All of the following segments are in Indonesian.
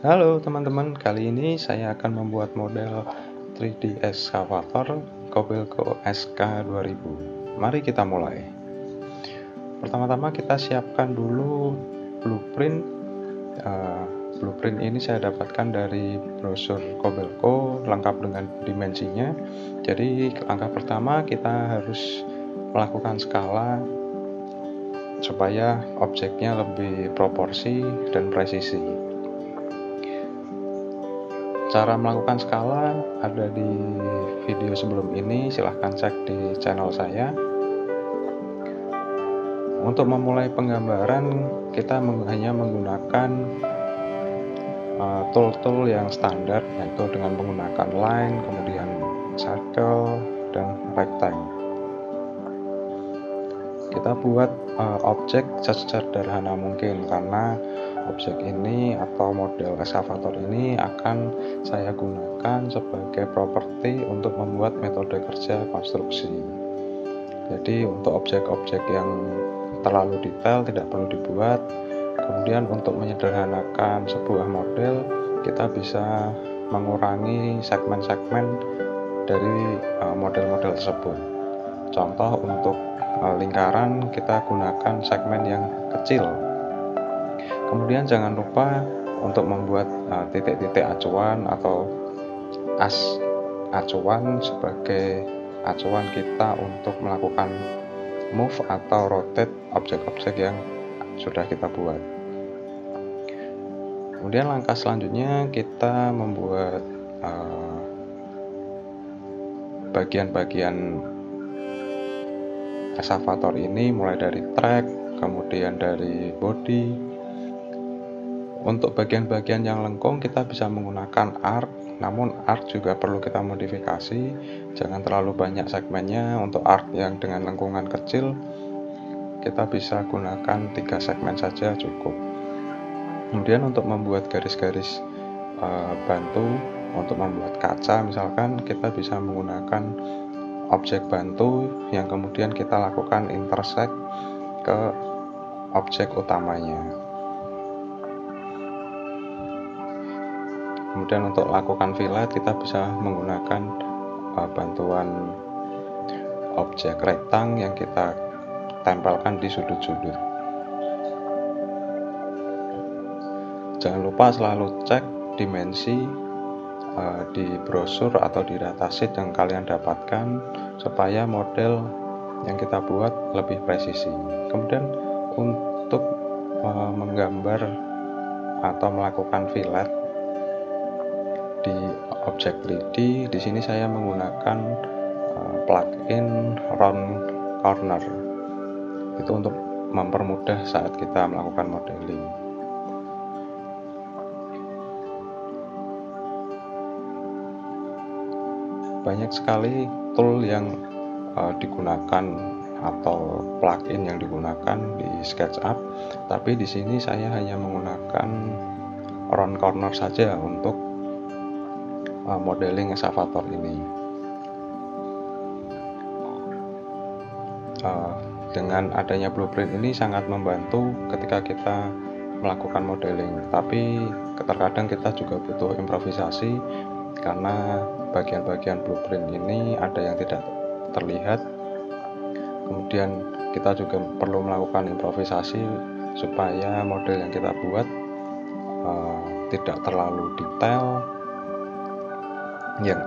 Halo teman-teman, kali ini saya akan membuat model 3D excavator Kobelco SK2000. Mari kita mulai. Pertama-tama kita siapkan dulu blueprint. Blueprint ini saya dapatkan dari brosur Kobelco, lengkap dengan dimensinya. Jadi langkah pertama kita harus melakukan skala supaya objeknya lebih proporsi dan presisi. Cara melakukan skala ada di video sebelum ini, silahkan cek di channel saya. Untuk memulai penggambaran kita hanya menggunakan tool-tool yang standar, yaitu dengan menggunakan line, kemudian circle, dan rectangle. Kita buat objek sesederhana mungkin, karena objek ini atau model excavator ini akan saya gunakan sebagai properti untuk membuat metode kerja konstruksi. Jadi untuk objek-objek yang terlalu detail tidak perlu dibuat. Kemudian untuk menyederhanakan sebuah model, kita bisa mengurangi segmen-segmen dari model-model tersebut. Contoh untuk lingkaran kita gunakan segmen yang kecil. Kemudian jangan lupa untuk membuat titik-titik acuan atau as acuan sebagai acuan kita untuk melakukan move atau rotate objek-objek yang sudah kita buat. Kemudian langkah selanjutnya kita membuat bagian-bagian excavator ini, mulai dari track, kemudian dari body. Untuk bagian-bagian yang lengkung kita bisa menggunakan arc, namun arc juga perlu kita modifikasi, jangan terlalu banyak segmennya. Untuk arc yang dengan lengkungan kecil kita bisa gunakan 3 segmen saja cukup. Kemudian untuk membuat garis-garis bantu, untuk membuat kaca misalkan, kita bisa menggunakan objek bantu yang kemudian kita lakukan intersect ke objek utamanya. Kemudian untuk lakukan fillet kita bisa menggunakan bantuan objek rektang yang kita tempelkan di sudut-sudut. Jangan lupa selalu cek dimensi di brosur atau di datasheet yang kalian dapatkan supaya model yang kita buat lebih presisi. Kemudian untuk menggambar atau melakukan fillet di objek 3D, di sini saya menggunakan plugin round corner. Itu untuk mempermudah saat kita melakukan modeling. Banyak sekali tool yang digunakan atau plugin yang digunakan di SketchUp, tapi di sini saya hanya menggunakan round corner saja untuk modeling excavator ini. Dengan adanya blueprint ini sangat membantu ketika kita melakukan modeling, tapi terkadang kita juga butuh improvisasi karena bagian-bagian blueprint ini ada yang tidak terlihat. Kemudian kita juga perlu melakukan improvisasi supaya model yang kita buat tidak terlalu detail, yang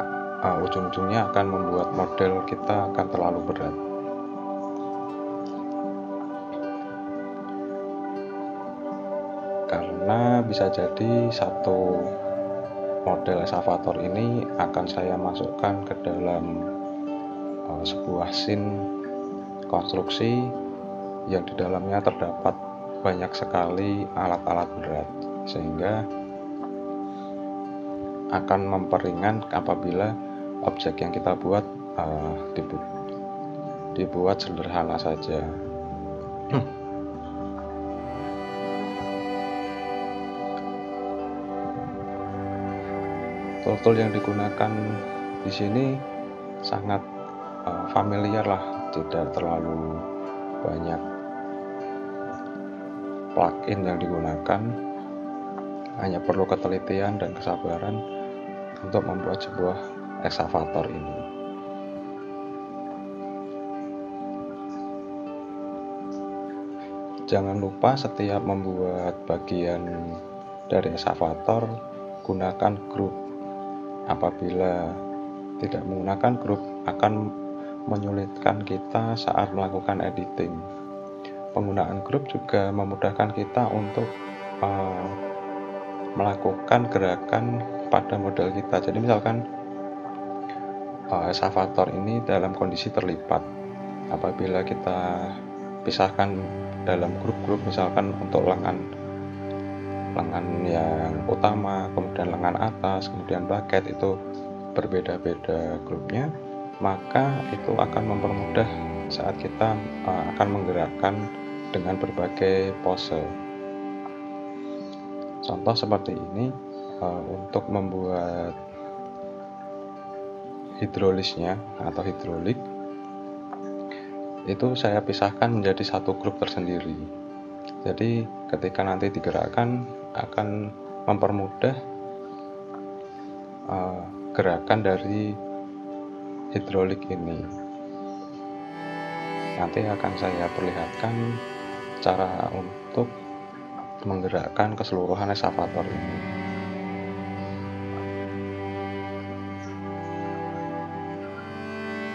ujung-ujungnya akan membuat model kita akan terlalu berat. Karena bisa jadi satu model excavator ini akan saya masukkan ke dalam sebuah scene konstruksi yang di dalamnya terdapat banyak sekali alat-alat berat, sehingga akan memperingan apabila objek yang kita buat dibuat sederhana saja. Tool-tool yang digunakan di sini sangat familiar lah, tidak terlalu banyak plugin yang digunakan. hanya perlu ketelitian dan kesabaran untuk membuat sebuah eksavator ini. Jangan lupa setiap membuat bagian dari eksavator, gunakan grup. Apabila tidak menggunakan grup, akan menyulitkan kita saat melakukan editing. Penggunaan grup juga memudahkan kita untuk melakukan gerakan pada model kita. Jadi misalkan eksavator ini dalam kondisi terlipat, apabila kita pisahkan dalam grup-grup, misalkan untuk lengan yang utama, kemudian lengan atas, kemudian baket, itu berbeda-beda grupnya, maka itu akan mempermudah saat kita akan menggerakkan dengan berbagai pose. Contoh seperti ini, untuk membuat hidrolisnya atau hidrolik, itu saya pisahkan menjadi satu grup tersendiri. Jadi ketika nanti digerakkan akan mempermudah gerakan dari hidrolik ini. Nanti akan saya perlihatkan cara untuk menggerakkan keseluruhan eksavator ini.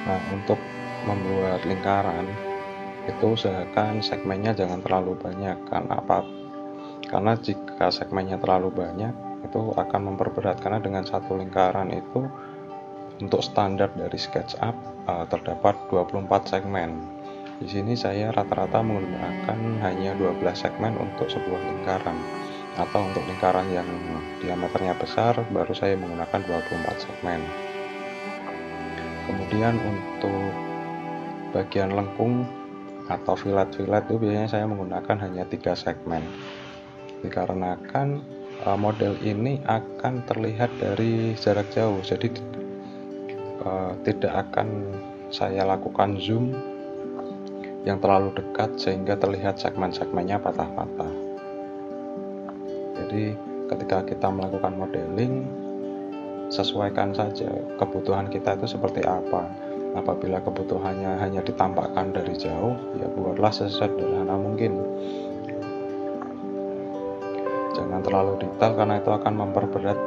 Nah, untuk membuat lingkaran itu usahakan segmennya jangan terlalu banyak. Karena jika segmennya terlalu banyak itu akan memperberat, karena dengan satu lingkaran itu untuk standar dari SketchUp terdapat 24 segmen. Di sini saya rata-rata menggunakan hanya 12 segmen untuk sebuah lingkaran, atau untuk lingkaran yang diameternya besar baru saya menggunakan 24 segmen. Kemudian untuk bagian lengkung atau fillet itu biasanya saya menggunakan hanya 3 segmen, dikarenakan model ini akan terlihat dari jarak jauh, jadi tidak akan saya lakukan zoom yang terlalu dekat sehingga terlihat segmen-segmennya patah-patah. Jadi ketika kita melakukan modeling, sesuaikan saja kebutuhan kita itu seperti apa. Apabila kebutuhannya hanya ditampakkan dari jauh, ya buatlah sesederhana mungkin. Jangan terlalu detail karena itu akan memperberat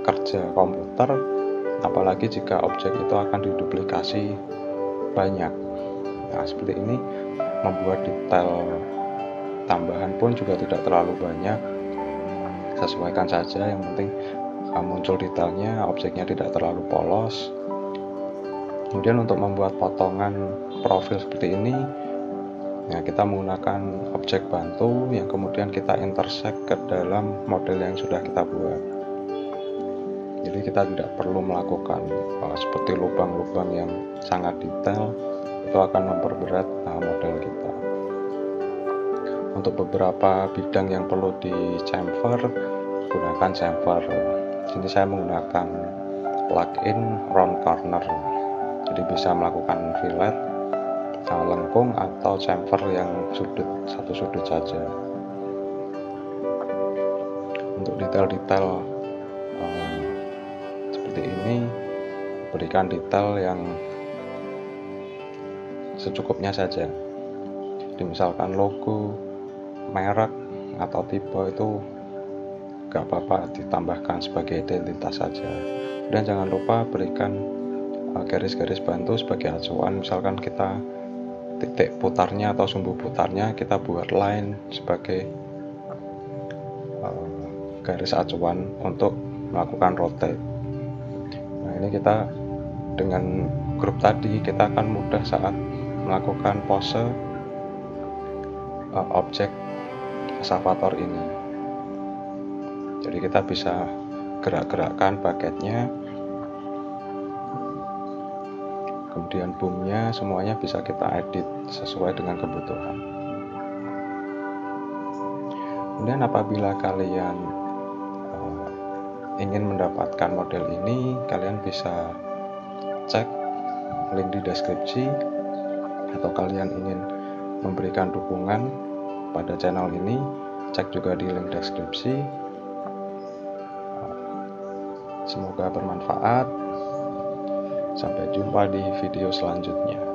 kerja komputer, apalagi jika objek itu akan diduplikasi banyak. Nah, seperti ini membuat detail tambahan pun juga tidak terlalu banyak. Sesuaikan saja, yang penting muncul detailnya, objeknya tidak terlalu polos. Kemudian untuk membuat potongan profil seperti ini, ya kita menggunakan objek bantu yang kemudian kita intersect ke dalam model yang sudah kita buat. Jadi kita tidak perlu melakukan seperti lubang-lubang yang sangat detail, itu akan memperberat model kita. Untuk beberapa bidang yang perlu di chamfer, gunakan chamfer. Sini saya menggunakan plugin round corner, jadi bisa melakukan fillet, lengkung, atau chamfer yang satu sudut saja. Untuk detail-detail seperti ini, berikan detail yang secukupnya saja. Jadi misalkan logo, merek, atau tipe itu gak apa-apa ditambahkan sebagai identitas saja. Dan jangan lupa berikan garis-garis bantu sebagai acuan. Misalkan kita titik putarnya atau sumbu putarnya kita buat line sebagai garis acuan untuk melakukan rotate. Nah, ini kita dengan grup tadi kita akan mudah saat melakukan pose objek eksavator ini. Jadi kita bisa gerak-gerakkan baketnya, kemudian boomnya, semuanya bisa kita edit sesuai dengan kebutuhan. Kemudian apabila kalian ingin mendapatkan model ini, kalian bisa cek link di deskripsi, atau kalian ingin memberikan dukungan pada channel ini, cek juga di link deskripsi. Semoga bermanfaat. Sampai jumpa di video selanjutnya.